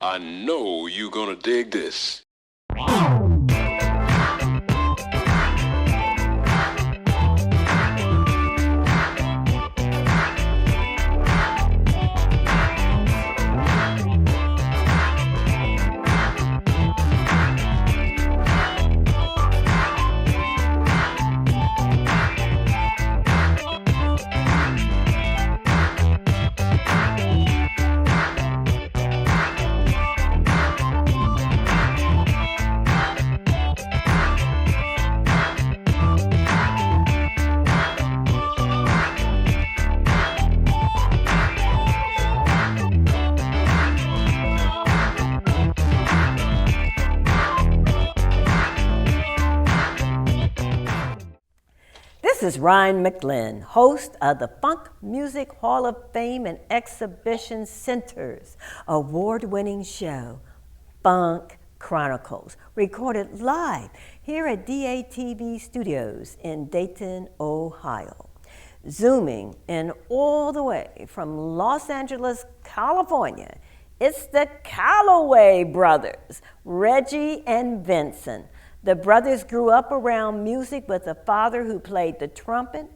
I know you're gonna dig this. This is Rhine McLin, host of the Funk Music Hall of Fame and Exhibition Center's award-winning show, Funk Chronicles, recorded live here at DATV Studios in Dayton, Ohio. Zooming in all the way from Los Angeles, California, it's the Calloway brothers, Reggie and Vincent. The brothers grew up around music with a father who played the trumpet,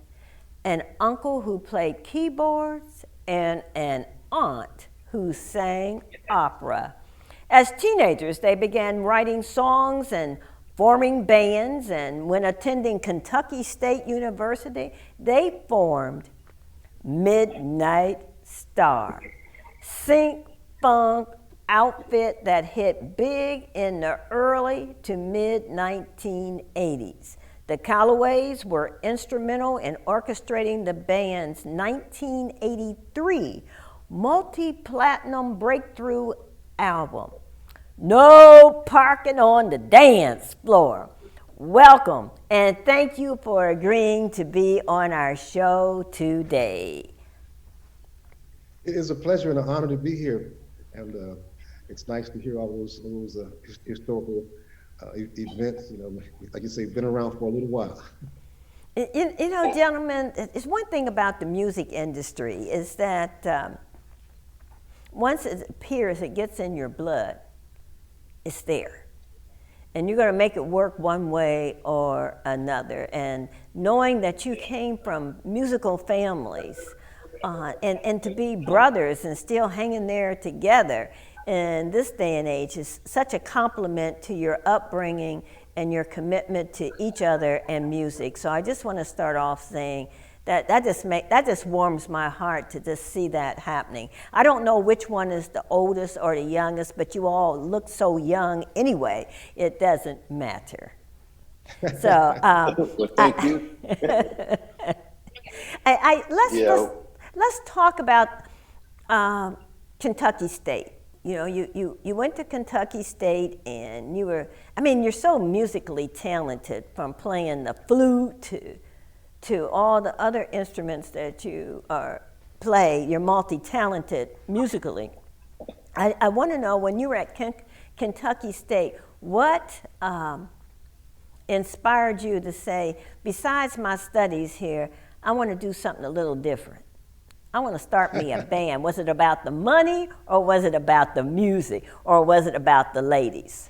an uncle who played keyboards, and an aunt who sang opera. As teenagers, they began writing songs and forming bands, and when attending Kentucky State University, they formed Midnight Star, Synth-Funk outfit that hit big in the early to mid 1980s. The Calloways were instrumental in orchestrating the band's 1983 multi-platinum breakthrough album, No Parking on the Dance Floor. Welcome, and thank you for agreeing to be on our show today. It is a pleasure and an honor to be here, and it's nice to hear all those historical events. You know, like you say, been around for a little while. You know, gentlemen, it's one thing about the music industry is that once it appears, it gets in your blood, it's there. And you're going to make it work one way or another. And knowing that you came from musical families and to be brothers and still hanging there together in this day and age is such a compliment to your upbringing and your commitment to each other and music. So I just want to start off saying that just warms my heart to just see that happening. I don't know which one is the oldest or the youngest, but you all look so young anyway, it doesn't matter. So well, thank you. Let's talk about Kentucky State. You know, you went to Kentucky State and you're so musically talented, from playing the flute to all the other instruments that you play. You're multi-talented musically. I want to know, when you were at Kentucky State, what inspired you to say, besides my studies here, I want to do something a little different? I want to start me a band. Was it about the money, or was it about the music, or was it about the ladies?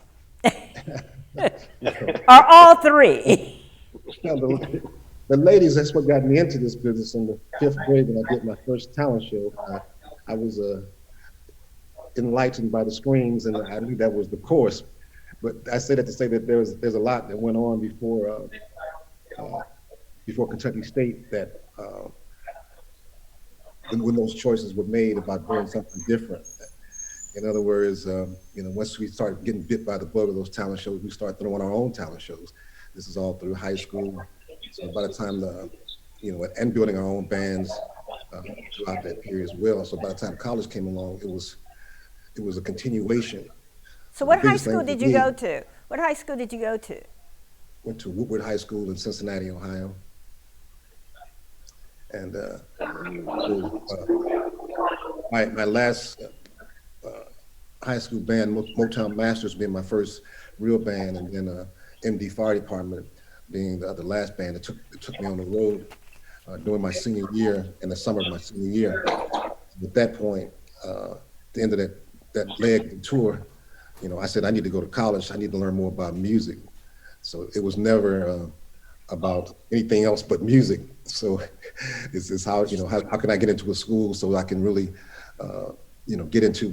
Or all three? The ladies, that's what got me into this business. In the 5th grade, when I did my first talent show, I was enlightened by the screens, and I knew that was the course. But I say that to say that there's a lot that went on before Kentucky State that when those choices were made about doing something different. In other words, once we started getting bit by the bug of those talent shows, we started throwing our own talent shows. This is all through high school. So by the time and building our own bands throughout that period as well. So by the time college came along, it was a continuation. So what high school did you go to? What high school did you go to? Went to Woodward High School in Cincinnati, Ohio. And my last high school band, Motown Masters, being my first real band, and then MD Fire Department being the last band that took me on the road during my senior year, in the summer of my senior year. At that point, at the end of that that led the tour, you know, I said I need to go to college. I need to learn more about music. So it was never about anything else but music. So this is how, you know, how can I get into a school so I can really, you know, get into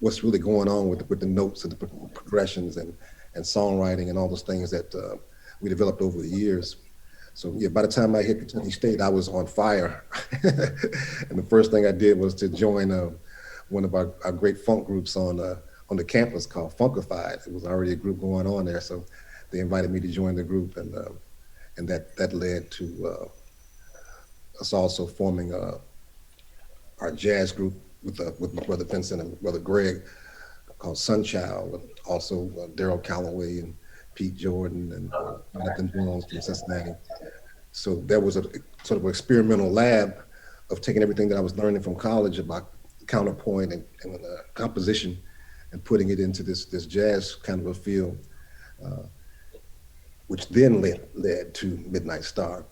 what's really going on with the notes and the progressions and songwriting and all those things that we developed over the years. So yeah, by the time I hit Kentucky State, I was on fire. And the first thing I did was to join one of our great funk groups on the campus called Funkified. It was already a group going on there, so they invited me to join the group, and that led to us also forming our jazz group with my brother Vincent and brother Greg called Sunchild, and also Daryl Calloway and Pete Jordan and Jonathan Jones from Cincinnati. So there was a sort of an experimental lab of taking everything that I was learning from college about counterpoint and composition and putting it into this jazz kind of a field, which then led to Midnight Star.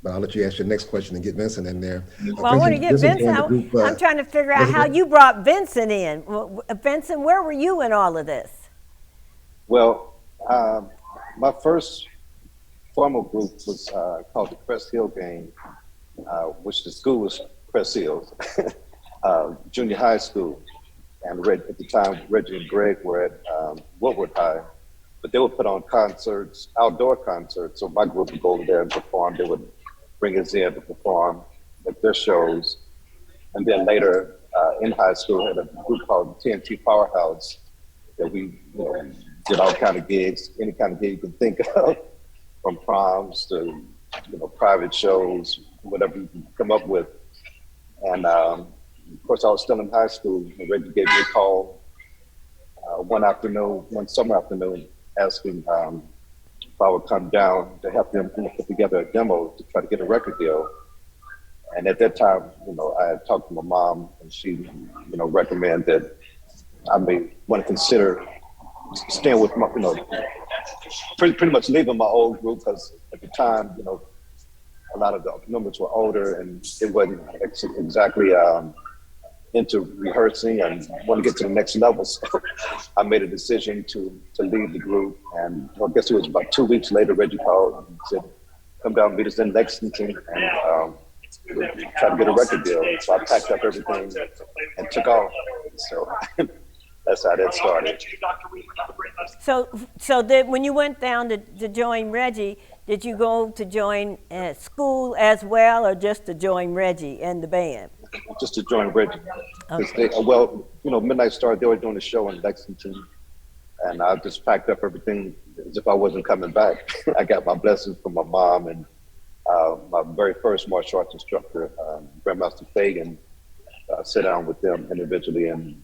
But I'll let you ask your next question and get Vincent in there. Well, I want to get Vincent. Group, I'm trying to figure out how you brought Vincent in. Vincent, where were you in all of this? Well, my first formal group was called the Crest Hill Gang, which the school was Crest Hills, junior high school. And at the time, Reggie and Greg were at Woodward High, but they would put on concerts, outdoor concerts. So my group would go over there and perform. They would bring us in to perform at their shows. And then later in high school, had a group called TNT Powerhouse that we did all kind of gigs, any kind of gig you can think of, from proms to private shows, whatever you can come up with. And of course, I was still in high school. Reggie gave me a call one summer afternoon, asking if I would come down to help them put together a demo to try to get a record deal. And at that time, I had talked to my mom, and she, recommended that I may want to consider staying with my, pretty much leaving my old group, because at the time, a lot of the members were older and it wasn't exactly into rehearsing and want to get to the next level. So I made a decision to leave the group. And I guess it was about 2 weeks later, Reggie called and said, come down and meet us in Lexington and try to get a record deal. So I packed up everything and took off. So that's how that started. So when you went down to join Reggie, did you go to join school as well, or just to join Reggie and the band? Just to join Reggie. Okay. Midnight Star, they were doing a show in Lexington, and I just packed up everything as if I wasn't coming back. I got my blessings from my mom and my very first martial arts instructor, Grandmaster Fagan. Sat down with them individually, and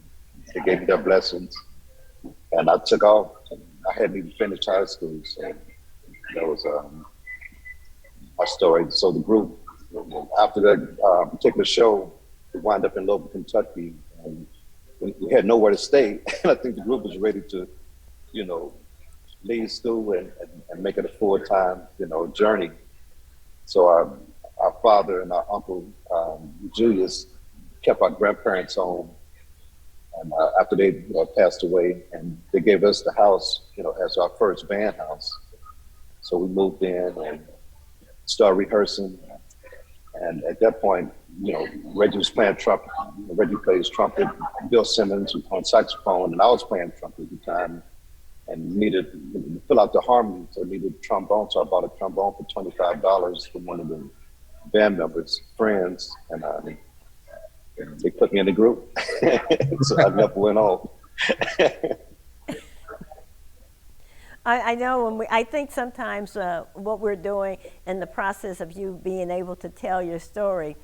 they gave me their blessings, and I took off. I hadn't even finished high school, so that was my story. So the group, after that particular show, we wound up in Louisville, Kentucky, and we had nowhere to stay. And I think the group was ready to, leave school and make it a full-time, journey. So our father and our uncle, Julius, kept our grandparents home. And after they passed away, and they gave us the house, as our first band house. So we moved in and started rehearsing. And at that point, Reggie was playing trumpet. Reggie plays trumpet, Bill Simmons on saxophone, and I was playing trumpet at the time, and needed to fill out the harmony, so I needed a trombone. So I bought a trombone for $25 from one of the band members' friends, and they put me in the group. So I never went home. I know I think sometimes what we're doing in the process of you being able to tell your story,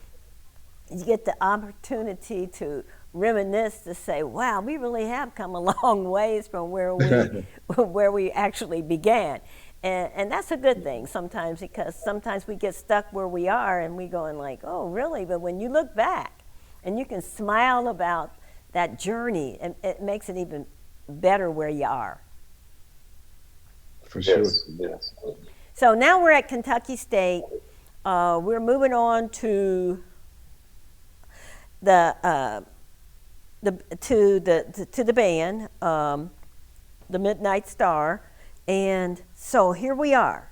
you get the opportunity to reminisce, to say, wow, we really have come a long ways from where we actually began. And that's a good thing sometimes, because sometimes we get stuck where we are and we going like, oh, really? But when you look back and you can smile about that journey, and it makes it even better where you are. For sure. Yes. So now we're at Kentucky State. We're moving on to the to the band, the Midnight Star, and so here we are.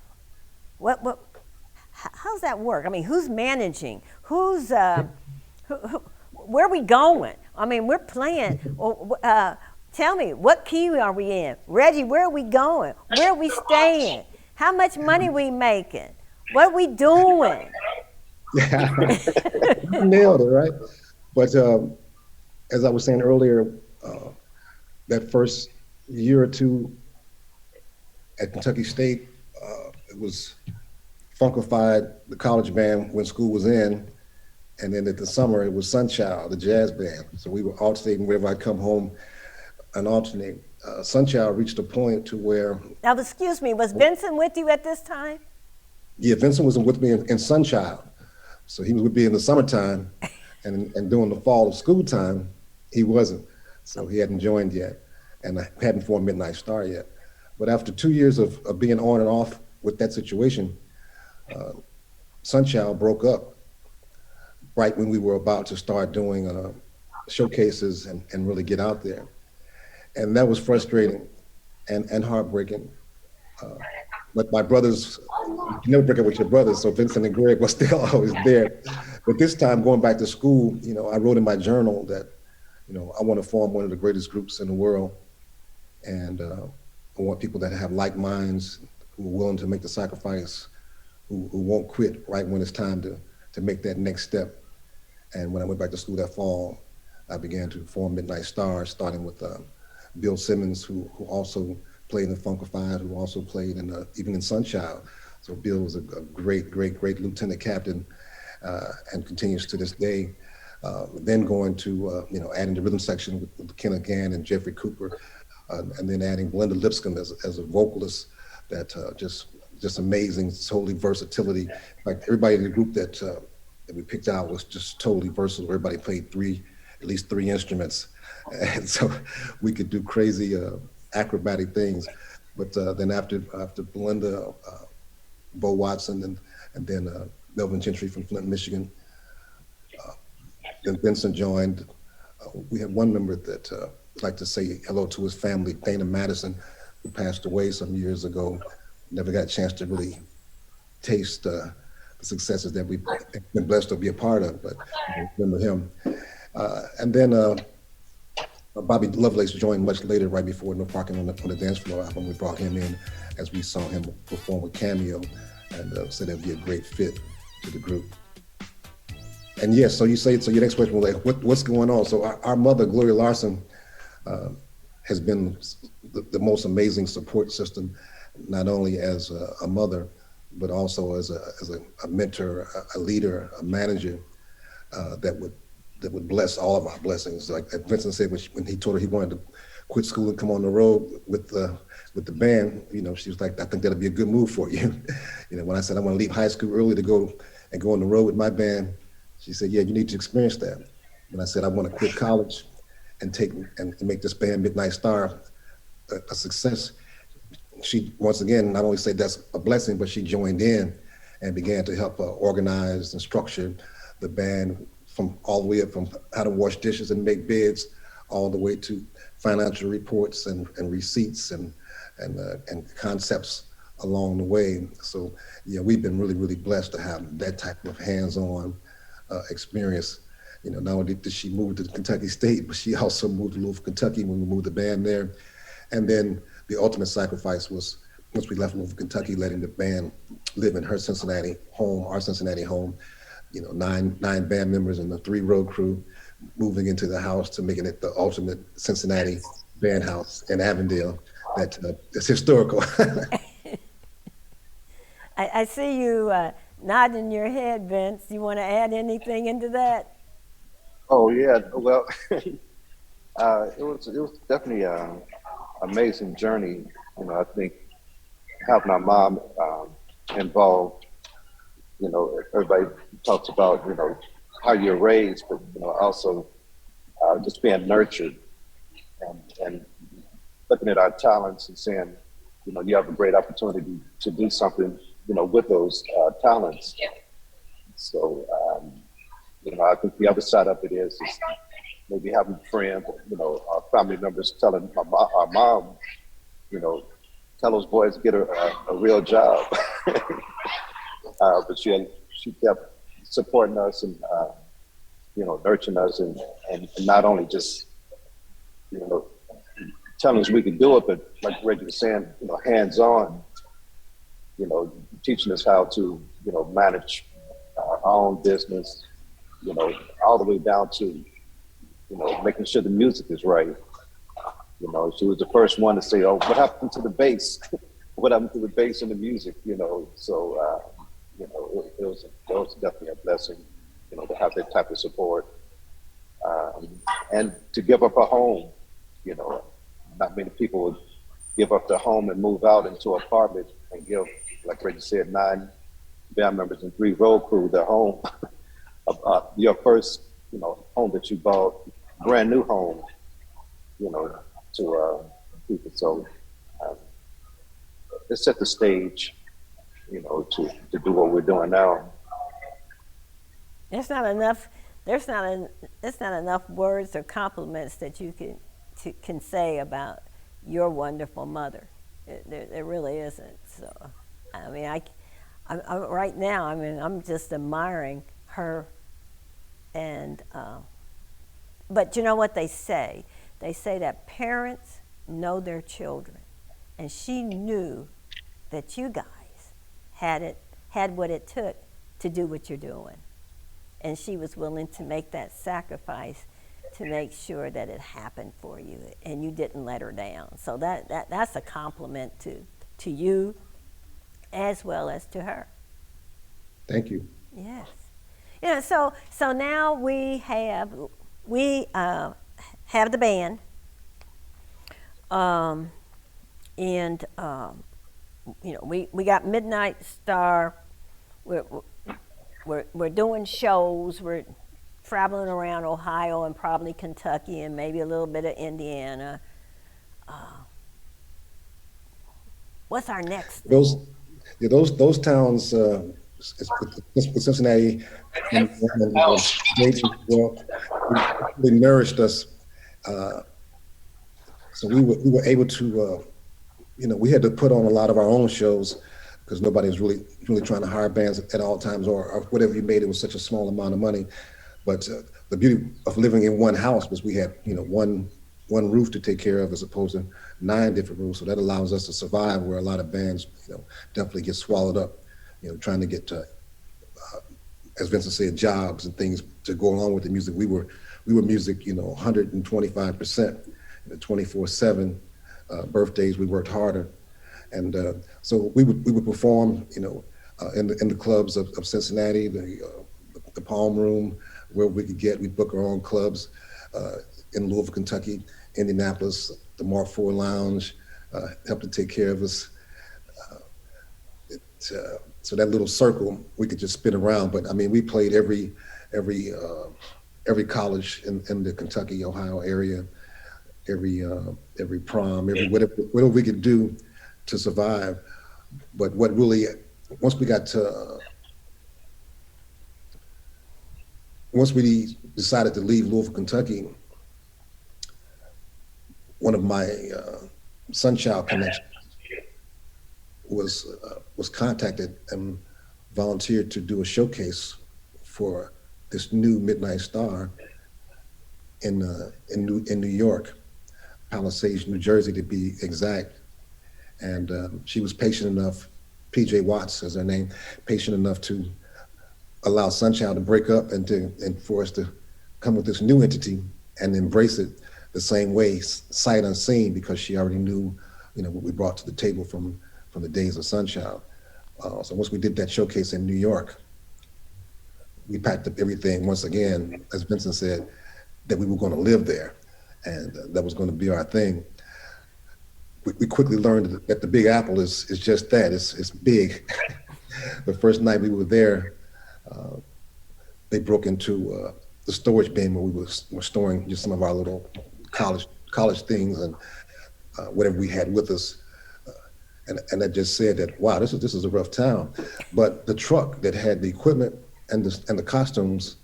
How's that work? I mean, who's managing? Who's where are we going? I mean, we're playing. Tell me, what key are we in? Reggie, where are we going? Where are we staying? How much money we making? What are we doing? Nailed it, right? But as I was saying earlier, that first year or two at Kentucky State, it was funkified, the college band when school was in, and then at the summer it was Sunchild, the jazz band. So we were alternating wherever I come home and alternate. Sunchild reached a point to where... Now, excuse me, was Vincent with you at this time? Yeah, Vincent was with me in Sunchild. So he was with me in the summertime, and during the fall of school time, he wasn't. So he hadn't joined yet, and I hadn't formed Midnight Star yet. But after 2 years of being on and off with that situation, Sunchild broke up right when we were about to start doing showcases and really get out there. And that was frustrating and heartbreaking. But my brothers, you never break up with your brothers, so Vincent and Greg were still always there. But this time, going back to school, I wrote in my journal that, I want to form one of the greatest groups in the world. And I want people that have like minds, who are willing to make the sacrifice, who won't quit right when it's time to make that next step. And when I went back to school that fall, I began to form Midnight Star, starting with Bill Simmons, who also played in the Funkified, who also played even in Sunchild. So Bill was a great lieutenant captain and continues to this day. Then going to, adding the rhythm section with Ken Gann and Jeffrey Cooper, and then adding Glenda Lipscomb as a vocalist that just amazing, totally versatility. In fact, everybody in the group that we picked out was just totally versatile. Everybody played at least three instruments. And so we could do crazy acrobatic things. But then after Belinda, Bo Watson, and then Melvin Gentry from Flint, Michigan, then Vincent joined. We had one member that I'd like to say hello to his family, Dana Madison, who passed away some years ago. Never got a chance to really taste the successes that we've been blessed to be a part of, but I remember him. And then Bobby Lovelace joined much later, right before No Parking on the Dance Floor album. We brought him in as we saw him perform with Cameo, and said that'd be a great fit to the group. And yes, so your next question was like, what's going on? So our mother, Gloria Larson, has been the most amazing support system, not only as a mother, but also as a mentor, a leader, a manager that would bless all of our blessings. Like Vincent said, when he told her he wanted to quit school and come on the road with the band, she was like, I think that'll be a good move for you. When I said I want to leave high school early to go on the road with my band, she said, yeah, you need to experience that. When I said I want to quit college and make this band Midnight Star a success, she once again not only said that's a blessing, but she joined in and began to help organize and structure the band from all the way up from how to wash dishes and make beds, all the way to financial reports and receipts and concepts along the way. So yeah, we've been really, really blessed to have that type of hands-on experience. Not only did she move to Kentucky State, but she also moved to Louisville, Kentucky when we moved the band there. And then the ultimate sacrifice was, once we left Louisville, Kentucky, letting the band live in her Cincinnati home, our Cincinnati home, 9 band members and the 3 road crew, moving into the house to making it the ultimate Cincinnati band house in Avondale. That's historical. I see you nodding your head, Vince. You want to add anything into that? Oh yeah, well, it was definitely an amazing journey. I think having our mom involved. Everybody talks about how you're raised, but also just being nurtured and looking at our talents and saying, you have a great opportunity to do something, with those talents. So, I think the other side of it is maybe having friends, our family members telling our mom, tell those boys to get a real job. But she kept supporting us and, nurturing us and not only just, telling us we could do it, but like Reggie was saying, hands-on, teaching us how to, manage our own business, all the way down to, making sure the music is right. She was the first one to say, "Oh, what happened to the bass? What happened to the bass in the music?" So, it was definitely a blessing, to have that type of support, and to give up a home. Not many people would give up their home and move out into an apartment and give, like Reggie said, 9 band members and 3 road crew their home. Your first, home that you bought, brand new home, to people. So it set the stage, to do what we're doing now. There's not enough. There's not enough words or compliments that you can say about your wonderful mother. There really isn't. So, I mean, I'm right now. I mean, I'm just admiring her. And but you know what they say? They say that parents know their children, and she knew that you guys had what it took to do what you're doing, and she was willing to make that sacrifice to make sure that it happened for you, and you didn't let her down. So that's a compliment to you as well as to her. Thank you. Yes. So now we have the band, and we got Midnight Star. We're doing shows. We're traveling around Ohio and probably Kentucky and maybe a little bit of Indiana. What's our next? Those towns, with Cincinnati and Dayton, they nourished us. So we were able to, we had to put on a lot of our own shows because nobody was really trying to hire bands at all times, or whatever you made, it was such a small amount of money. But the beauty of living in one house was we had, one roof to take care of as opposed to 9 different roofs. So that allows us to survive where a lot of bands, definitely get swallowed up, trying to get to, as Vincent said, jobs and things to go along with the music. We were music, 125%, 24/7. Birthdays, we worked harder. And so we would perform, in the clubs of Cincinnati, the Palm Room, where we could get. We'd book our own clubs in Louisville, Kentucky, Indianapolis, the Mark IV Lounge, helped to take care of us. So that little circle, we could just spin around. But I mean, we played every college in the Kentucky, Ohio area, every prom, whatever we could do to survive. But what really, once we decided to leave Louisville, Kentucky, one of my Sunchild connections was contacted and volunteered to do a showcase for this new Midnight Star in New York, Palisades, New Jersey to be exact. And she was patient enough, PJ Watts is her name, patient enough to allow Sunchild to break up and for us to come with this new entity and embrace it the same way, sight unseen, because she already knew, what we brought to the table from the days of Sunchild. So once we did that showcase in New York, we packed up everything once again, as Vincent said, that we were going to live there, and that was going to be our thing. We quickly learned that the Big Apple is just that. It's big. The first night we were there, they broke into the storage bin where we were storing just some of our little college things and whatever we had with us. And that just said that, wow, this is a rough town. But the truck that had the equipment and the costumes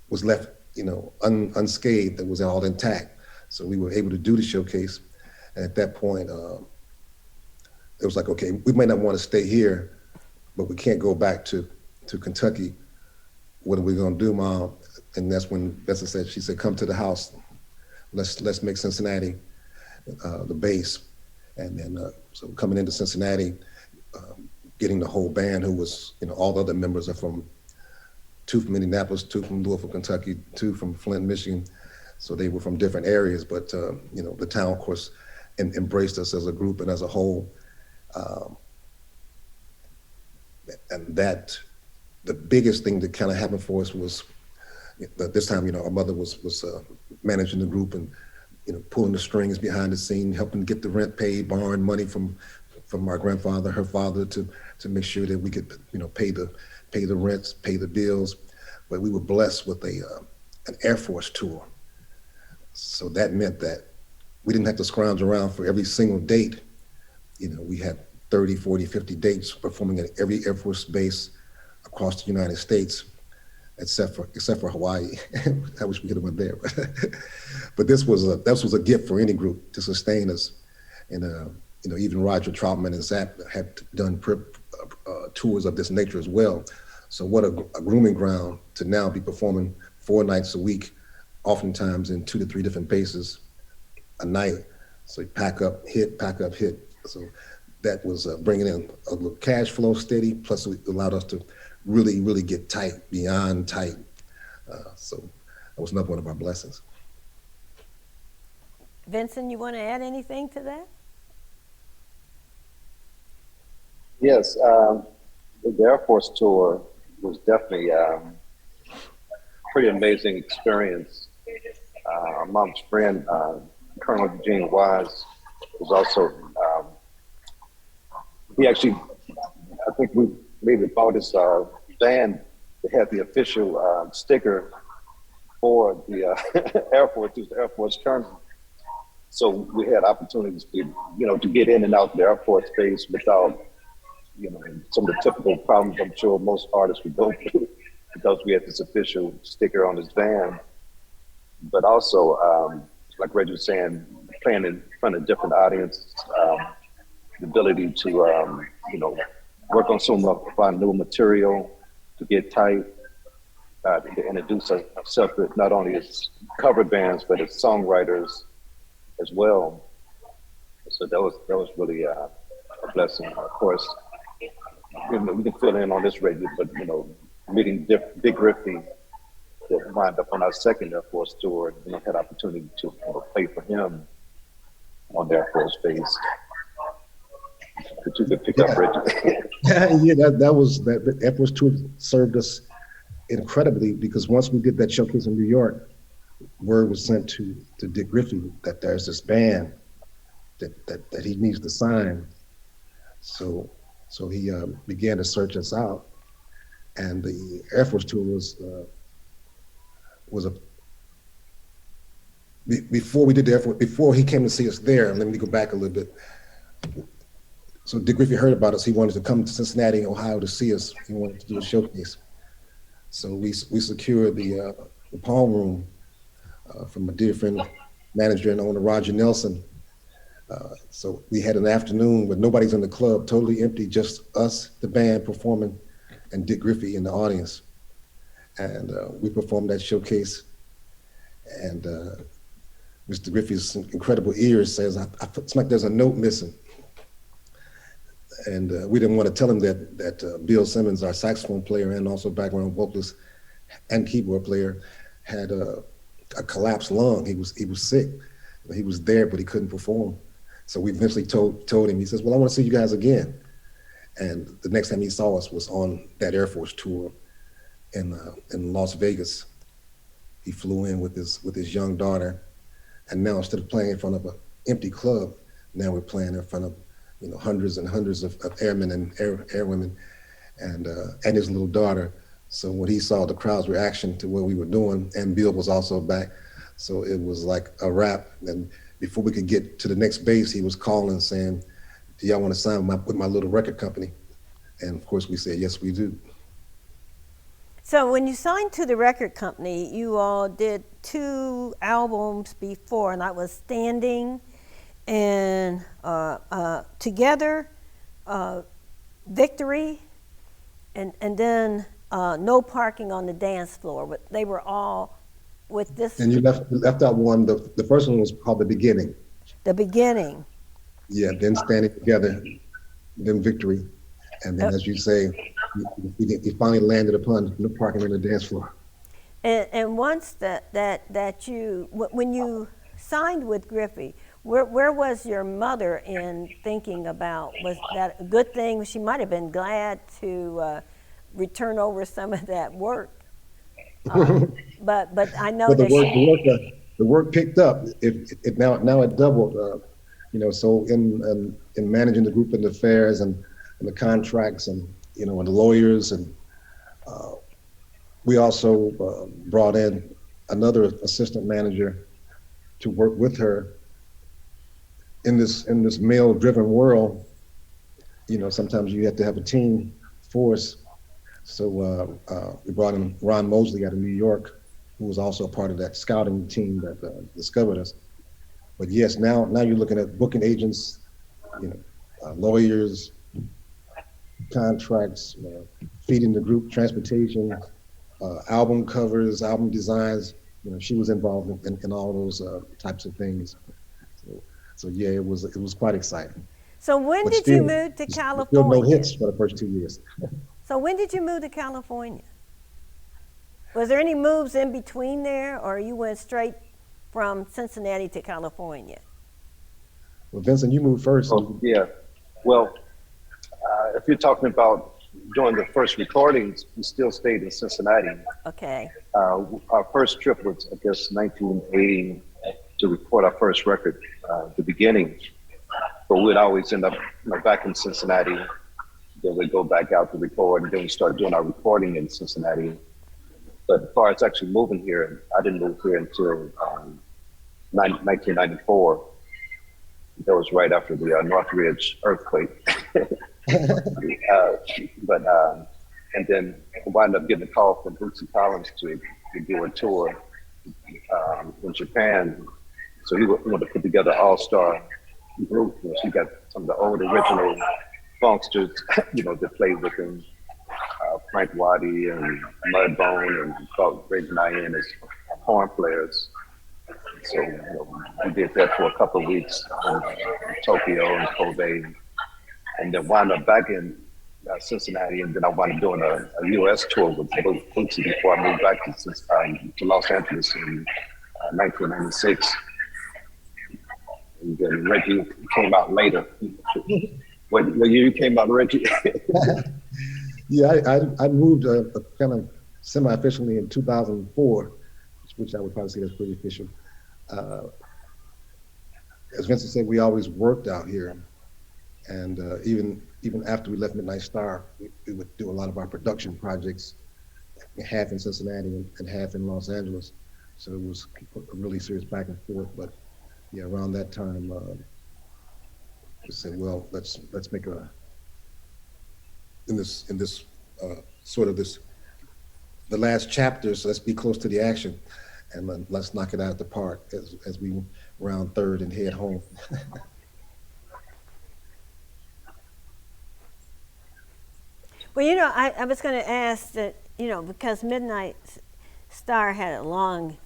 was left unscathed, that was all intact. So we were able to do the showcase. And at that point, it was like, okay, we might not want to stay here, but we can't go back to Kentucky. What are we gonna do, Mom? And that's when Vincent said, she said, come to the house. Let's make Cincinnati the base. And then, so coming into Cincinnati, getting the whole band, who was, all the other members are from, 2 from Indianapolis, 2 from Louisville, Kentucky, 2 from Flint, Michigan. So they were from different areas, but the town, of course, embraced us as a group and as a whole. And that, the biggest thing that kind of happened for us was that this time, our mother was managing the group and, pulling the strings behind the scene, helping get the rent paid, borrowing money from our grandfather, her father, to make sure that we could, pay the rents, pay the bills. But we were blessed with an Air Force tour. So that meant that we didn't have to scrounge around for every single date. We had 30, 40, 50 dates performing at every Air Force base across the United States, except for Hawaii. I wish we could have went there. But this was a gift for any group to sustain us. And even Roger Troutman and Zap had done tours of this nature as well. So what a grooming ground to now be performing 4 nights a week, oftentimes in 2 to 3 different bases a night. So you pack up, hit. So that was bringing in a little cash flow steady, plus it allowed us to really, really get tight, beyond tight. So that was another one of our blessings. Vincent, you want to add anything to that? Yes, the Air Force tour was definitely a pretty amazing experience. Mom's friend, Colonel Eugene Wise, was also, he actually, I think we maybe bought his van that had the official sticker for the Air Force, he was the Air Force Colonel. So we had opportunities to get in and out of the Air Force base without, some of the typical problems I'm sure most artists would go through, because we had this official sticker on his van. But also, like Reggie was saying, playing in front of different audiences, the ability to, work on some of our new material, to get tight, to introduce ourselves not only as cover bands, but as songwriters as well. So that was really a blessing. Of course, we can fill in on this radio, but meeting Big Griffey that wound up on our second Air Force tour, had opportunity to play for him on the Air Force base. But you could pick up Reggie. Yeah, that Air Force tour served us incredibly, because once we did that showcase in New York, word was sent to Dick Griffey that there's this band that he needs to sign. So he began to search us out, and the Air Force tour was a before we did the Air Force, before he came to see us there. Let me go back a little bit. So Dick Griffey heard about us. He wanted to come to Cincinnati, Ohio to see us. He wanted to do a showcase. So we secured the Palm Room from a dear friend, manager and owner, Roger Nelson. So we had an afternoon where nobody's in the club, totally empty, just us, the band performing, and Dick Griffey in the audience. And we performed that showcase. And Mr. Griffey's incredible ears says, it's like there's a note missing. And we didn't want to tell him that Bill Simmons, our saxophone player and also background vocalist and keyboard player, had a collapsed lung. He was sick. He was there, but he couldn't perform. So we eventually told him, he says, well, I want to see you guys again. And the next time he saw us was on that Air Force tour in Las Vegas. He flew in with his young daughter. And now instead of playing in front of an empty club, now we're playing in front of hundreds and hundreds of airmen and airwomen and his little daughter. So when he saw the crowd's reaction to what we were doing, and Bill was also back, so it was like a wrap. And before we could get to the next base, he was calling saying, do y'all want to sign with my little record company? And of course we said, yes, we do. So when you signed to the record company, you all did 2 albums before, and that was Standing and Together, Victory, and then No Parking on the Dance Floor. But they were all with this. And you left out one. The first one was called The Beginning. The Beginning. Yeah, then Standing Together, then Victory. And then, as you say, he finally landed upon No Parking on the Dance Floor. And once when you signed with Griffey, where was your mother in thinking about, was that a good thing? She might have been glad to return over some of that work. But I know but that the work picked up. Now it doubled. So in managing the group and the affairs and the contracts and and the lawyers, and we also brought in another assistant manager to work with her in this male-driven world. Sometimes you have to have a team force. So we brought in Ron Mosley out of New York, who was also a part of that scouting team that discovered us. But yes, now you're looking at booking agents, lawyers, contracts, feeding the group, transportation, album covers, album designs. She was involved in all those types of things. So yeah, it was quite exciting. So when did you move to California? Still no hits for the first 2 years. So when did you move to California? Was there any moves in between there, or you went straight from Cincinnati to California? Well, Vincent, you moved first. Oh, yeah. Well, if you're talking about during the first recordings, we still stayed in Cincinnati. Okay. Our first trip was, I guess, 1980 to record our first record, The Beginning. But we'd always end up back in Cincinnati. Then we'd go back out to record, and then we started doing our recording in Cincinnati. But as far as actually moving here, I didn't move here until 1994. That was right after the Northridge earthquake. And then I wound up getting a call from Bootsy Collins to do a tour in Japan. So he wanted to put together an all-star group. He got some of the old original funksters, that played with him. Frank Waddy and Mudbone and Reggie Calloway as horn players. So we did that for a couple of weeks in Tokyo and Kobe, and then wound up back in Cincinnati, and then I wound up doing a U.S. tour with Bootsy before I moved back to Los Angeles in 1996. And then Reggie came out later. What year you came out, Reggie? Yeah, I moved kind of semi-officially in 2004, which I would probably say that's pretty official. As Vincent said, we always worked out here, and even after we left Midnight Star, we would do a lot of our production projects, half in Cincinnati and half in Los Angeles. So it was a really serious back and forth. But yeah, around that time, we said, well, let's make in this sort of the last chapters, let's be close to the action, and let's knock it out of the park as we round third and head home. Well, I was going to ask that, because Midnight Star had a long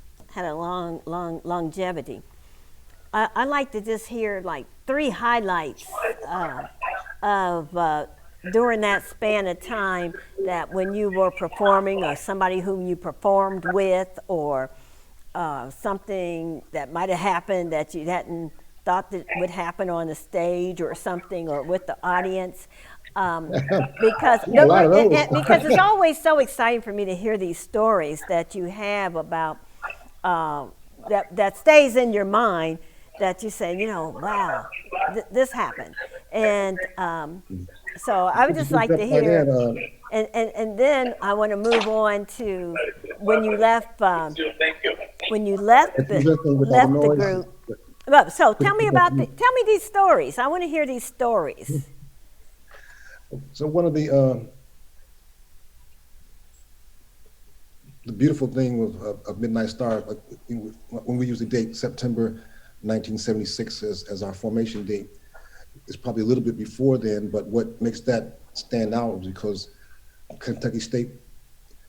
longevity. I like to just hear like 3 highlights of during that span of time, that when you were performing, or somebody whom you performed with, or something that might have happened that you hadn't thought that would happen on the stage or something, or with the audience. Because it's always so exciting for me to hear these stories that you have about that stays in your mind, that you say, wow, this happened. And so I would just like to hear, and then I want to move on to when you left the group. So tell me these stories. I want to hear these stories. So one of the the beautiful thing of Midnight Star, like, when we usually date September 1976 as our formation date, it's probably a little bit before then, but what makes that stand out is because Kentucky State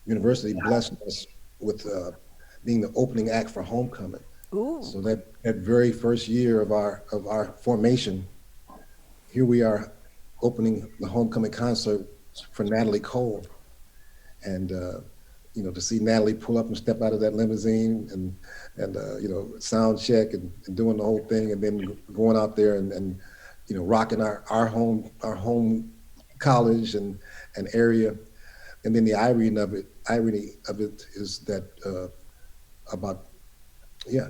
University blessed us with being the opening act for Homecoming. Ooh. So that very first year of our formation, here we are opening the Homecoming concert for Natalie Cole. And you know, to see Natalie pull up and step out of that limousine and you know, sound check and doing the whole thing, and then going out there and you know, rocking our home college and area. And then the irony of it is that about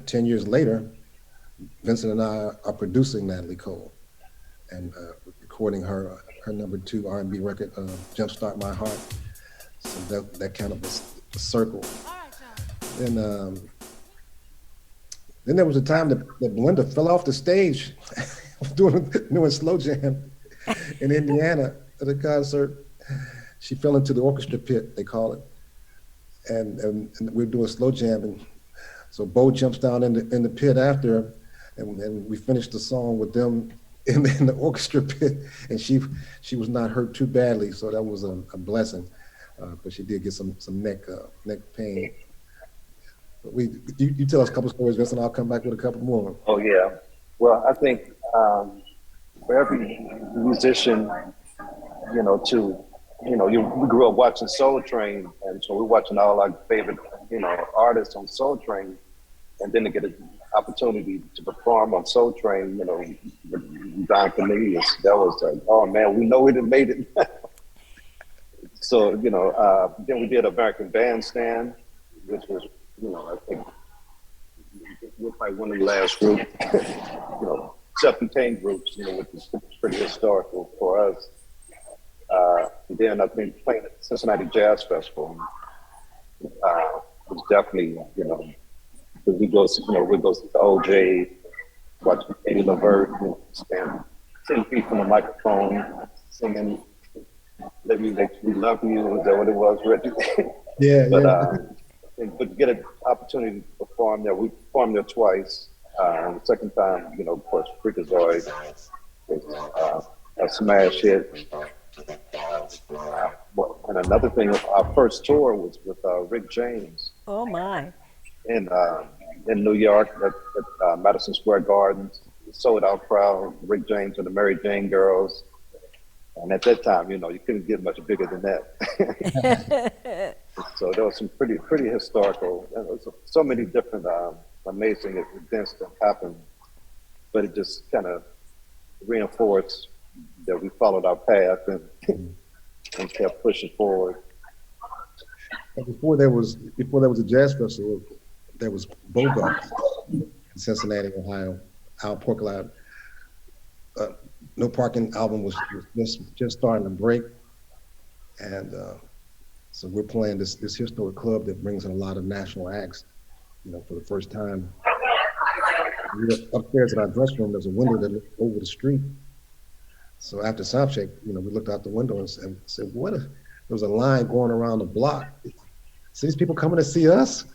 10 years later, Vincent and I are producing Natalie Cole and recording her #2 R&B record, Jumpstart My Heart. So that kind of a circle. Then there was a time that Belinda fell off the stage doing slow jam in Indiana at a concert. She fell into the orchestra pit, they call it, and we were doing slow jam, and so Bo jumps down in the pit after her, and we finished the song with them in the orchestra pit, and she was not hurt too badly, so that was a blessing. But she did get some neck pain. But you tell us a couple stories, Vincent. I'll come back with a couple more. Oh yeah. Well, I think for every musician, you know, we grew up watching Soul Train, and so we're watching all our favorite, you know, artists on Soul Train, and then to get an opportunity to perform on Soul Train, you know, with Don Cornelius, that was like, oh man, we know we done made it. So, you know, then we did American Bandstand, which was, you know, I think we're probably one of the last groups, you know, self-contained groups, you know, which is pretty historical for us. Then I think playing at the Cincinnati Jazz Festival was definitely, you know, because we go to the OJ, watch Eddie Levert, you know, stand 10 feet from the microphone, singing "Let Me Make Me Love You." Is that what it was, Reggie? Yeah, but, yeah. But to get an opportunity to perform there, we performed there twice. And the second time, you know, of course, Freakazoid was a smash hit. And another thing, our first tour was with Rick James. Oh my! In New York at Madison Square Garden, sold out crowd. Rick James and the Mary Jane Girls. And at that time, you know, you couldn't get much bigger than that. So there was some pretty historical, and there was so many different amazing events that happened, but it just kind of reinforced that we followed our path and kept pushing forward. And before there was a jazz festival, there was Bogart in Cincinnati, Ohio, Al Portland. No Parking album was just starting to break, and so we're playing this historic club that brings in a lot of national acts, you know, for the first time. We were upstairs in our dressing room. There's a window that looked over the street. So after sound check, you know, we looked out the window and said, "What if there was a line going around the block? See these people coming to see us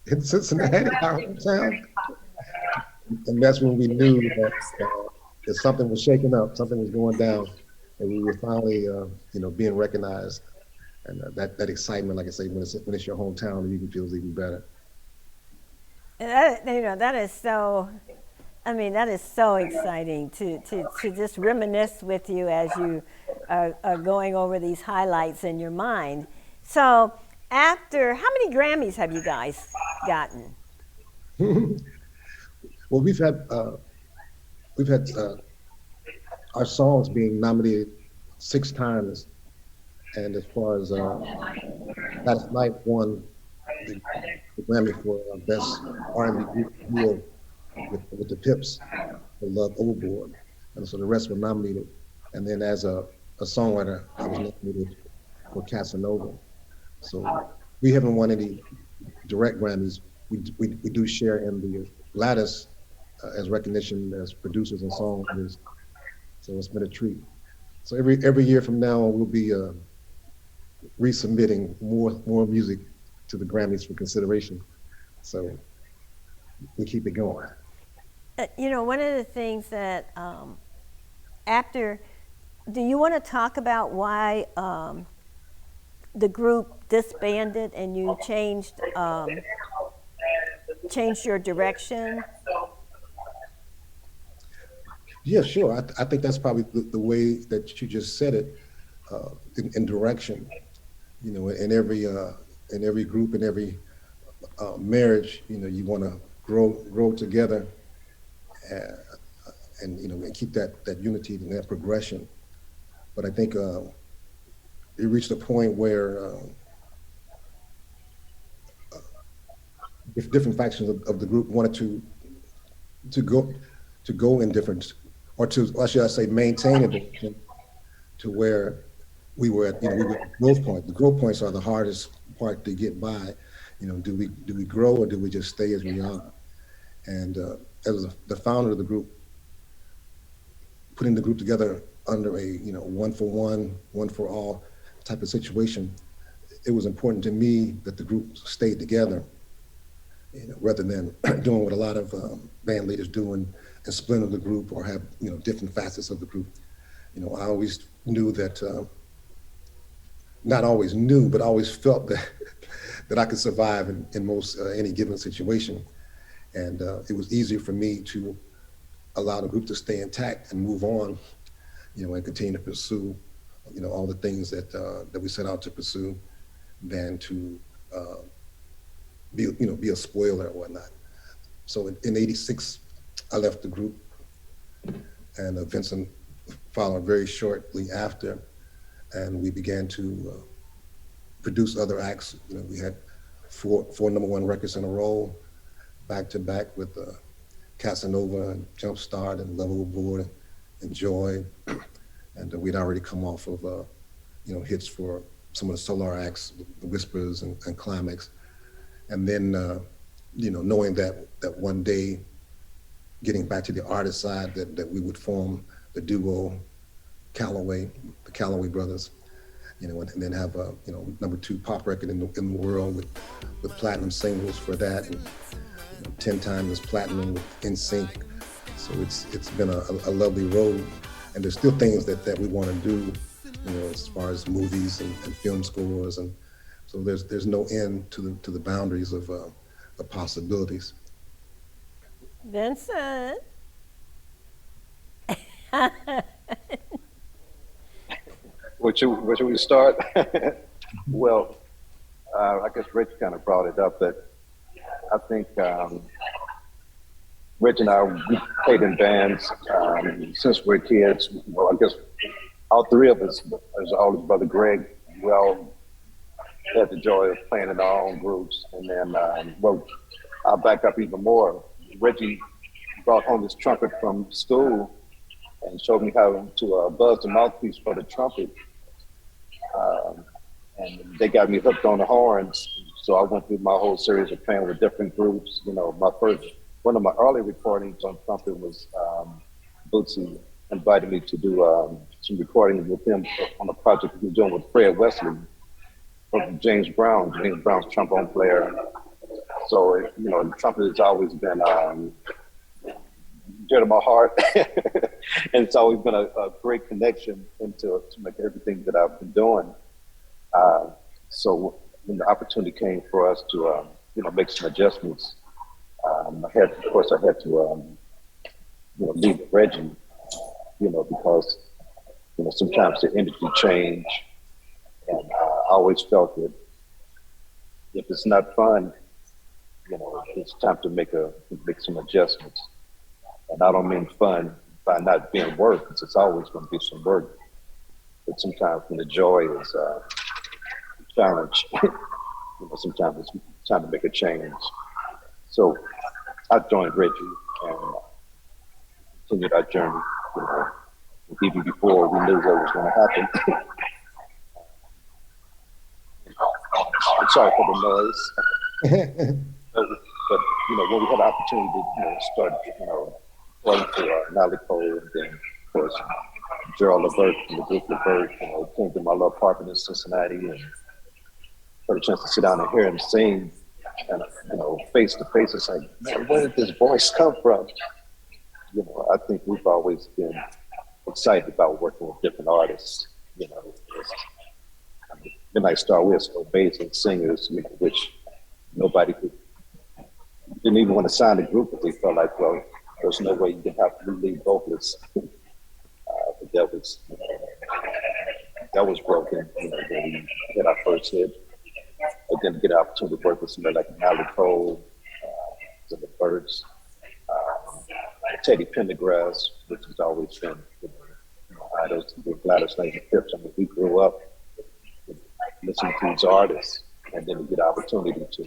in Cincinnati, our hometown?" And that's when we knew that something was shaking up, something was going down, and we were finally, you know, being recognized. And that excitement, like I say, when it's your hometown, it even feels even better. You know, that is so. I mean, that is so exciting to just reminisce with you as you are going over these highlights in your mind. So, how many Grammys have you guys gotten? Well, we've had our songs being nominated 6 times, and as far as last night won the Grammy for best R&B group duo with the Pips for Love Overboard, and so the rest were nominated. And then as a songwriter, I was nominated for Casanova. So we haven't won any direct Grammys. We do share in the lattice as recognition as producers and songwriters. So it's been a treat. So every year from now, we'll be resubmitting more music to the Grammys for consideration. So we keep it going. You know, one of the things that do you want to talk about why the group disbanded and you changed your direction? Yeah, sure. I think that's probably the way that you just said it, in direction. You know, in every group, in every marriage, you know, you want to grow together, and you know, and keep that unity and that progression. But I think it reached a point where if different factions of the group wanted to go in different, or should I say, maintain a direction to where we were at, you know, we were at growth point. The growth points are the hardest part to get by. You know, do we grow, or do we just stay as we are? And as the founder of the group, putting the group together under a, you know, one for one, one for all type of situation, it was important to me that the group stayed together, you know, rather than doing what a lot of band leaders do and splitting the group or have, you know, different facets of the group. You know, I always knew that, not always knew, but I always felt that that I could survive in most any given situation. And it was easier for me to allow the group to stay intact and move on, you know, and continue to pursue, you know, all the things that we set out to pursue, than to be a spoiler or whatnot. So in '86, I left the group, and Vincent followed very shortly after, and we began to produce other acts. You know, we had four #1 records in a row, back to back with Casanova and Jumpstart and Level Board and Joy, and we'd already come off of you know, hits for some of the Solar acts, the Whispers and Climax, and then you know, knowing that one day, getting back to the artist side, that we would form the duo Calloway, the Calloway Brothers, you know, and then have a, you know, #2 pop record in the world with platinum singles for that, and you know, 10 times platinum with NSYNC. So it's been a lovely road, and there's still things that we want to do, you know, as far as movies and film scores, and so there's no end to the boundaries of possibilities. Vincent. Where should we start? Well, I guess Rich kind of brought it up, but I think Rich and I, we played in bands since we were kids. Well, I guess all three of us, as all his brother Greg, well, had the joy of playing in our own groups. And then, well, I'll back up even more. Reggie brought home his trumpet from school and showed me how to buzz the mouthpiece for the trumpet. And they got me hooked on the horns. So I went through my whole series of playing with different groups. You know, one of my early recordings on trumpet was Bootsy invited me to do some recordings with him on a project he was doing with Fred Wesley from James Brown's trombone player. So, you know, the trumpet has always been dear to my heart. And it's always been a great connection to make everything that I've been doing. So when the opportunity came for us to, you know, make some adjustments, I had to, you know, leave Reggie, you know, because, you know, sometimes the industry change, and I always felt that if it's not fun, you know, it's time to make some adjustments. And I don't mean fun by not being work, because it's always going to be some work. But sometimes when the joy is a challenge, you know, sometimes it's time to make a change. So I joined Reggie and continued our journey, you know, even before we knew what was going to happen. I'm sorry for the noise. But you know, when we had the opportunity to, you know, start, you know, playing for Nolly Cole, and then of course Gerald Levert from the group Levert, you know, came to my little apartment in Cincinnati, and got a chance to sit down and hear him sing, and face to face, it's like, man, where did this voice come from? I think we've always been excited about working with different artists. Midnight Star, we're so amazing singers, which nobody didn't even want to sign the group, but they felt like, well, there's no way you can have three lead vocalists. But that was broken, when we hit our first hit. But then to get an opportunity to work with somebody like Malign, the Birds, Teddy Pendergrass, which has always been idols, the Gladys Knight Phipps. I mean, we grew up listening to these artists, and then to get an opportunity to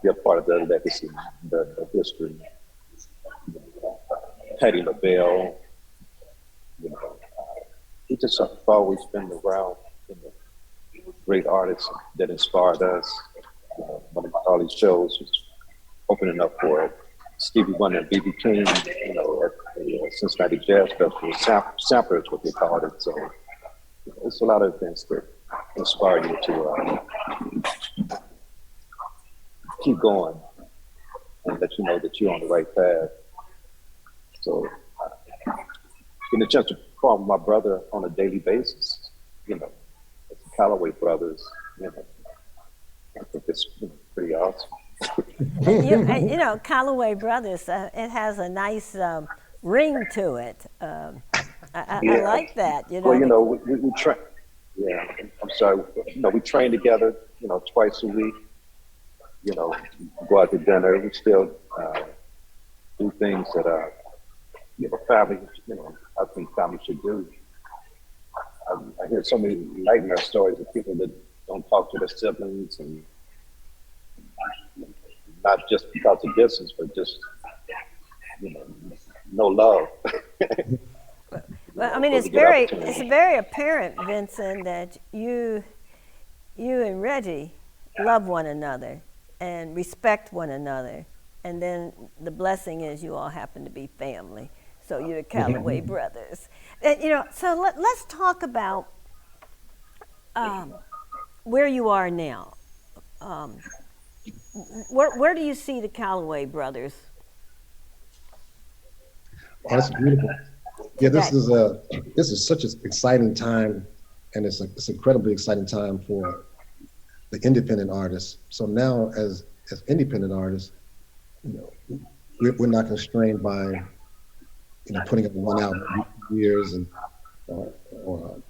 be a part of their legacy, their history. Patti LaBelle, he just have always been around, great artists that inspired us. One of all these shows was opening up for Stevie Wonder and B.B. King, at the Cincinnati Jazz Festival. Sampler is what they called it. So it's a lot of events that inspire you to keep going and let you know that you're on the right path. So getting a chance to perform with my brother on a daily basis, as the Calloway brothers, I think it's pretty awesome. Calloway Brothers, it has a nice ring to it. I like that. Well, we train. Yeah, I'm sorry. We train together. Twice a week. Go out to dinner. We still do things that family. I think family should do. I hear so many nightmare stories of people that don't talk to their siblings, and not just because of distance, but just no love. Well, I mean, it's very apparent, Vincent, that you and Reggie love one another and respect one another, and then the blessing is you all happen to be family. So you're the Calloway brothers. So let's talk about where you are now. Where do you see the Calloway brothers? Oh, that's beautiful. Yeah, this is such an exciting time, and it's an incredibly exciting time for the independent artists. So now, as independent artists, we're not constrained by putting up one album years and or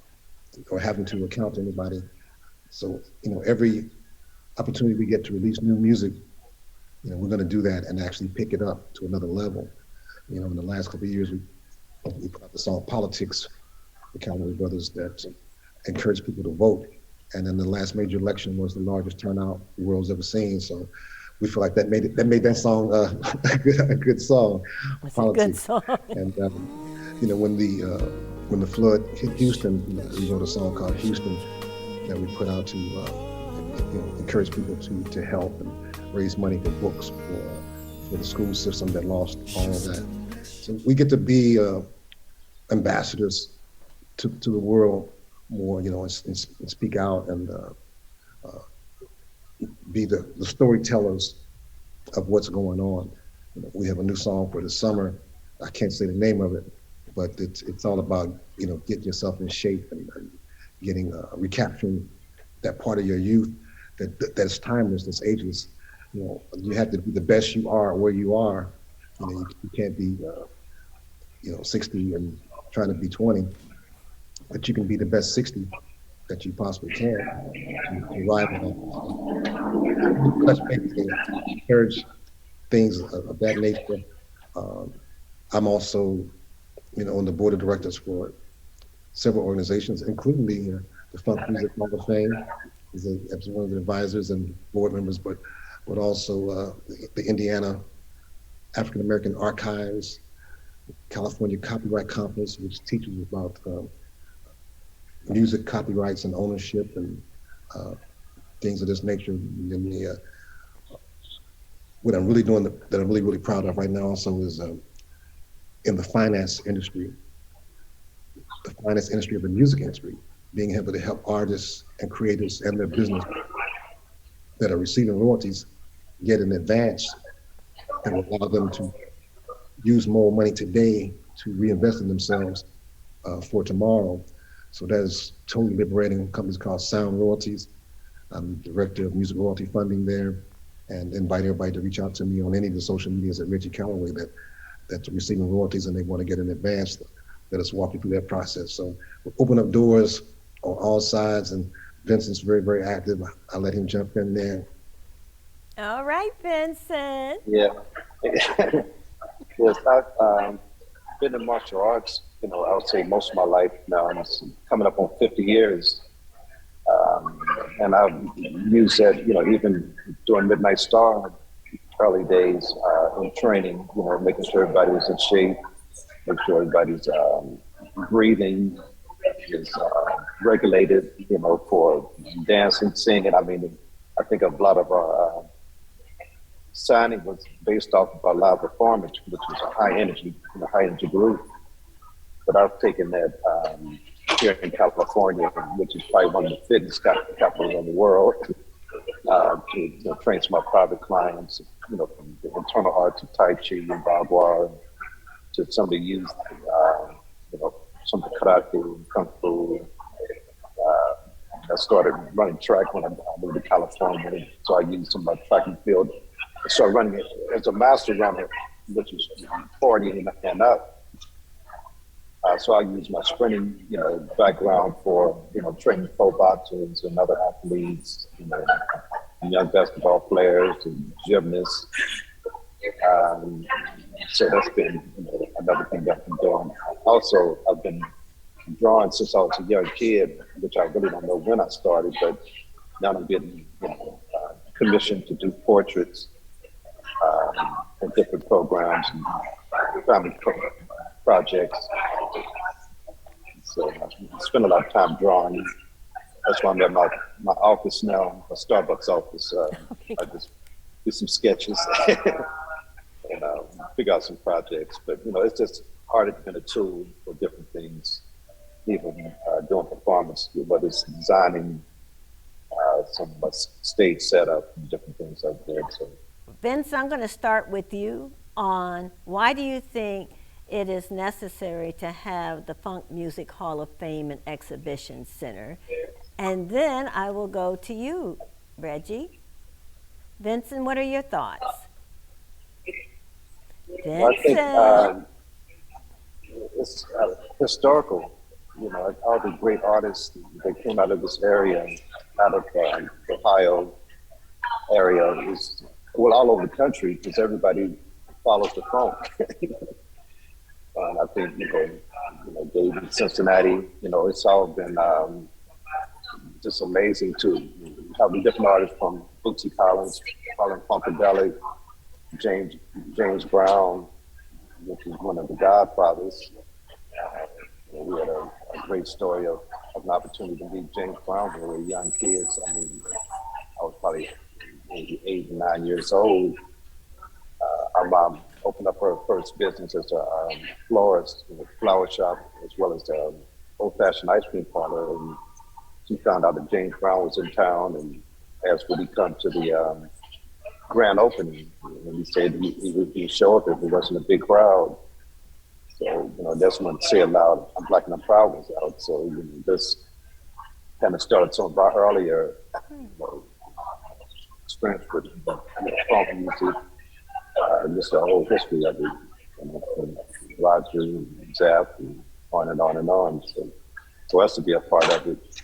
having to account to anybody. So every opportunity we get to release new music, we're going to do that and actually pick it up to another level. In the last couple of years, we put out the song "Politics," the Calloway brothers, that encouraged people to vote. And then the last major election was the largest turnout the world's ever seen. So we feel like that made that song a good song. It's Politics. a good song. And when the flood hit Houston, we wrote a song called "Houston" that we put out to encourage people to help and raise money for books for the school system that lost all of that. So we get to be ambassadors to the world more, and speak out and be the storytellers of what's going on. We have a new song for the summer. I can't say the name of it, but it's all about getting yourself in shape and getting recapturing that part of your youth that's timeless, that's ageless. You have to be the best you are where you are. You can't be 60 and trying to be 20, but you can be the best 60 that you possibly can to rival that. Let's encourage things of that nature. I'm also, on the board of directors for several organizations, including the Funk Music Hall of Fame, as one of the advisors and board members, but also the Indiana African American Archives, California Copyright Conference, which teaches about music copyrights and ownership and things of this nature. And what I'm really doing that I'm really proud of right now also is in the finance industry of the music industry. being able to help artists and creators and their business that are receiving royalties get an advance and allow them to use more money today to reinvest in themselves for tomorrow. So that is totally liberating. Companies called Sound Royalties. I'm director of music royalty funding there, and invite everybody to reach out to me on any of the social medias at Reggie Calloway that's receiving royalties and they want to get an advance. Let us walk you through that process. So we'll open up doors on all sides, and Vincent's very, very active. I'll let him jump in there. All right, Vincent. Yeah. Yes, I've been in martial arts, I would say most of my life now. I'm coming up on 50 years. And I've used that, even during Midnight Star, early days in training, making sure everybody's in shape, make sure everybody's breathing is regulated, for dancing, singing. I mean, I think a lot of our signing was based off of our live performance, which was a high energy group. But I've taken that here in California, which is probably one of the fitness capitals in the world, to train some of my private clients, from the internal arts of Tai Chi and Bagua, to some of the youth, some of the karate and kung fu. I started running track when I moved to California, so I used some of my track and field. I started running it as a master runner, which is 40 and up. So I use my sprinting, background for, training pro boxers and other athletes, young basketball players and gymnasts. So that's been another thing that I've been doing. Also, I've been drawing since I was a young kid, which I really don't know when I started, but now I'm getting commissioned to do portraits for different programs and family projects. So I spend a lot of time drawing. That's why I'm at my office now, my Starbucks office. I just do some sketches and figure out some projects. But it's just art has been a tool for different things, even doing performance, whether it's designing some stage setup and different things like that. So, Vince, I'm going to start with you on why do you think it is necessary to have the Funk Music Hall of Fame and Exhibition Center? And then I will go to you, Reggie. Vincent, what are your thoughts? Vincent. I think it's historical. All the great artists that came out of this area, out of the Ohio area, is all over the country, because everybody follows the funk. And I think, Dayton, Cincinnati, it's all been just amazing to have the different artists from Bootsy Collins, Colin Funkadelic, James Brown, which is one of the Godfathers. We had a great story of an opportunity to meet James Brown when we were young kids. I mean, I was probably maybe 8 or 9 years old. Our mom opened up her first business as a florist, flower shop, as well as an old-fashioned ice cream parlor. And she found out that James Brown was in town and asked would he come to the grand opening. And he said he would show up if there wasn't a big crowd. So, that's when Say It Loud, I'm Black and I'm Proud was out. So, this kind of started some of our earlier experience with funk music. Just the whole history of it, from Roger and Zapp and on and on and on. So for us to be a part of it,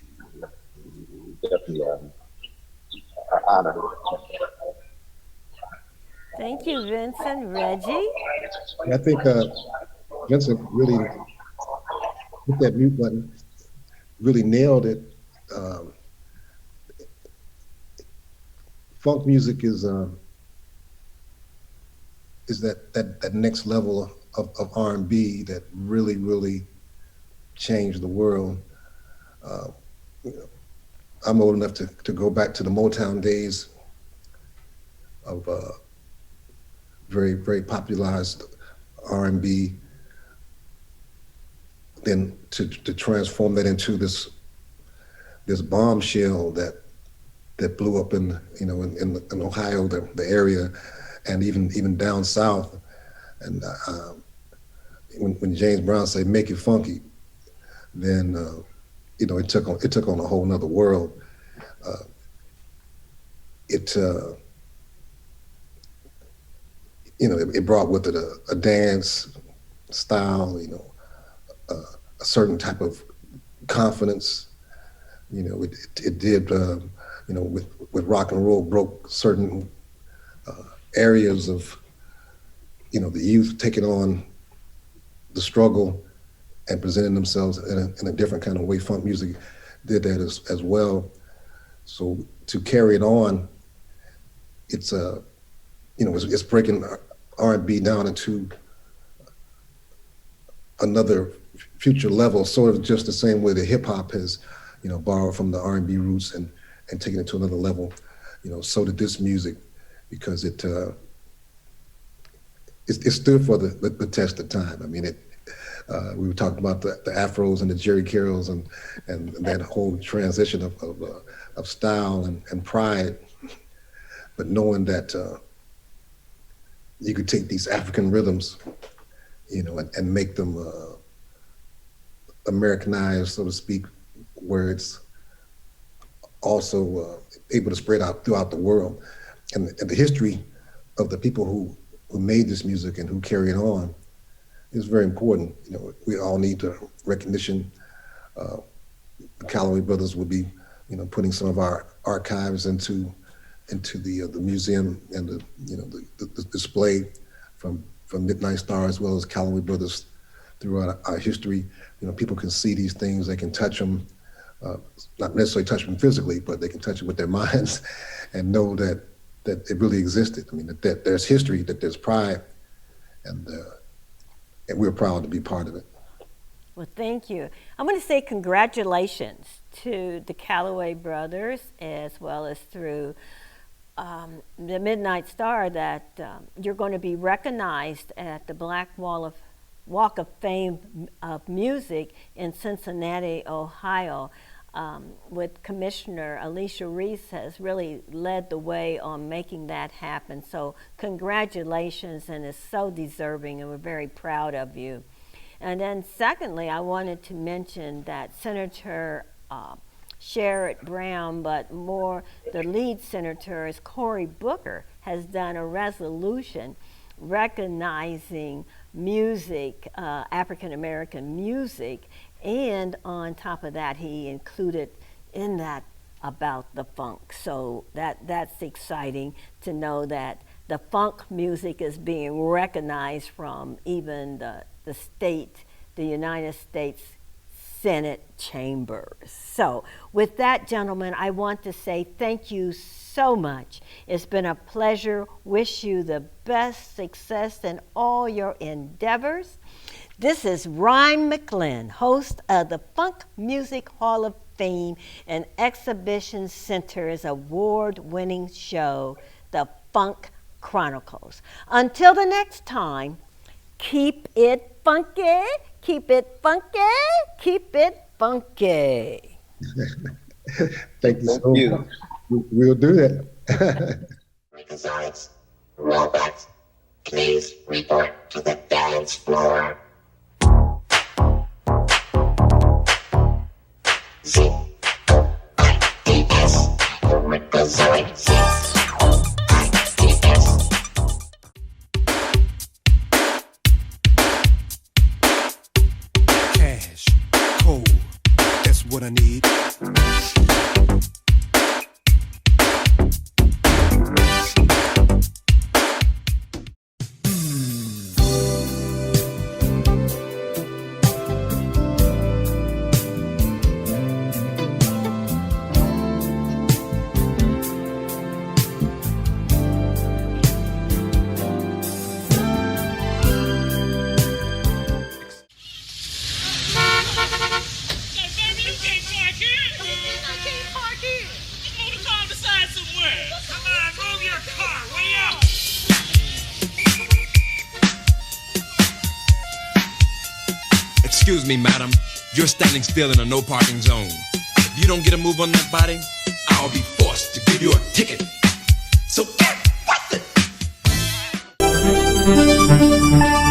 definitely an honor. Thank you, Vincent. Reggie? I think Vincent really hit that mute button, really nailed it. Funk music is that next level of R&B that really, really changed the world. I'm old enough to go back to the Motown days of very, very popularized R&B, then to transform that into this this bombshell that blew up in in Ohio, the area, and even down south. And when James Brown said "make it funky," then it took on a whole nother world. It brought with it a dance style, a certain type of confidence. It did, with rock and roll, broke certain areas of, the youth taking on the struggle and presenting themselves in a different kind of way. Funk music did that as well. So to carry it on, it's it's breaking R&B down into another future level, sort of just the same way that hip hop has, borrowed from the R&B roots and taken it to another level. So did this music, because it stood for the test of time. I mean, we were talking about the Afros and the Jerry Carrolls and that whole transition of style and pride, but knowing that you could take these African rhythms, and make them Americanized, so to speak, where it's also able to spread out throughout the world. And the history of the people who made this music and who carry it on is very important. We all need recognition. The Calloway brothers will be, putting some of our archives into the museum and the display from Midnight Star, as well as Calloway brothers throughout our history. People can see these things, they can touch them, not necessarily touch them physically, but they can touch it with their minds and know that it really existed. I mean, that there's history, that there's pride, and we're proud to be part of it. Well, thank you. I'm going to say congratulations to the Calloway brothers, as well as through the Midnight Star, that you're going to be recognized at the Black Walk of Fame of Music in Cincinnati, Ohio, with Commissioner Alicia Reese has really led the way on making that happen. So congratulations, and it's so deserving, and we're very proud of you. And then secondly, I wanted to mention that Senator Sherrod Brown, but more the lead senator is Cory Booker, has done a resolution recognizing music, African American music, and on top of that, he included in that about the funk. So that's exciting to know that the funk music is being recognized from even the state, the United States Senate chambers. So with that, gentlemen, I want to say thank you so much. It's been a pleasure. Wish you the best success in all your endeavors. This is Rhine McLin, host of the Funk Music Hall of Fame and Exhibition Center's award-winning show, The Funk Chronicles. Until the next time, keep it funky, keep it funky, keep it funky. Thank you so much. We'll do that. Besides, robots, please report to the dance floor. Z-O-I-D-S, Rickazoid, Z-O-I-D-S. Cash, cold, that's what I need. Excuse me, madam. You're standing still in a no parking zone. you don't get a move on that body, I'll be forced to give you a ticket. So get with it.